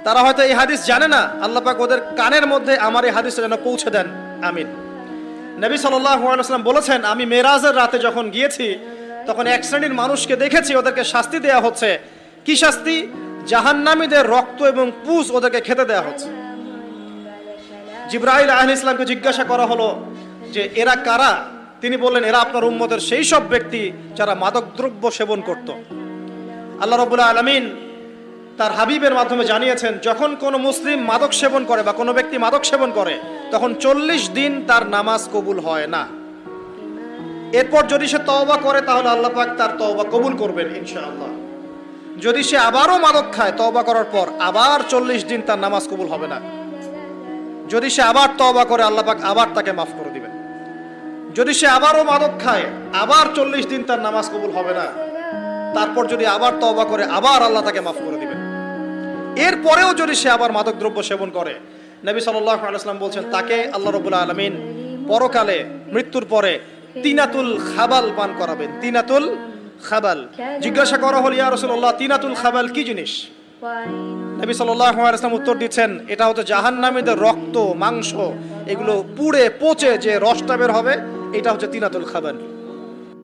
তারা হয়তো এই হাদিস জানে না, আল্লাহ পাক ওদের কানের মধ্যে আমার এই হাদিসটা যেন পৌঁছে দেন, আমিন। নবী সাল্লাল্লাহু আলাইহি ওয়াসাল্লাম বলেছেন, আমি মেরাজের রাতে যখন গিয়েছি তখন এক শ্রেণীর মানুষকে দেখেছি, ওদেরকে শাস্তি দেয়া হচ্ছে। কি শাস্তি? জাহান্নামীদের রক্ত এবং পুঁজ ওদেরকে খেতে দেয়া হচ্ছে। জিবরাইল আলাইহিস সালামকে জিজ্ঞাসা করা হলো যে এরা কারা? তিনি বললেন, এরা আপনার উম্মতের সেই সব ব্যক্তি যারা মাদকদ্রব্য সেবন করত। আল্লাহ রাব্বুল আলামিন তার হাবিবের মাধ্যমে জানিয়েছেন, যখন কোনো মুসলিম মাদক সেবন করে বা কোনো ব্যক্তি মাদক সেবন করে তখন 40 দিন তার নামাজ কবুল হয় না। এরপর যদি সে তওবা করে তাহলে আল্লাহ পাক তার তওবা কবুল করবেন ইনশাআল্লাহ। যদি সে আবারও মাদক খায় তওবা করার পর, আবার 40 দিন তার নামাজ কবুল হবে না। যদি সে আবার তওবা করে আল্লাহ পাক আবার তাকে মাফ করে দিবেন। যদি সে আবারও মাদক খায় আবার 40 দিন তার নামাজ কবুল হবে না। তারপর যদি আবার তওবা করে আবার আল্লাহ তাকে মাফ করে দিবেন। এরপরেও যদি সে আবার মাদকদ্রব্য সেবন করে, নবী সাল্লাল্লাহু আলাইহি ওয়াসাল্লাম বলছেন তাকে আল্লাহ রাব্বুল আলামিন পরকালে মৃত্যুর পরে তিনাতুল খাবাল পান করাবেন। তিনাতুল খাবাল। জিজ্ঞাসা করা হলো, ইয়া রাসূলুল্লাহ, তিনাতুল খাবাল কি জিনিস? নবী সাল্লাল্লাহু আলাইহি ওয়াসাল্লাম উত্তর দিচ্ছেন, এটা হচ্ছে জাহান্নামীদের রক্ত, মাংস, এগুলো পুড়ে পচে যে রসটা বের হবে, এটা হচ্ছে তিনাতুল খাবাল।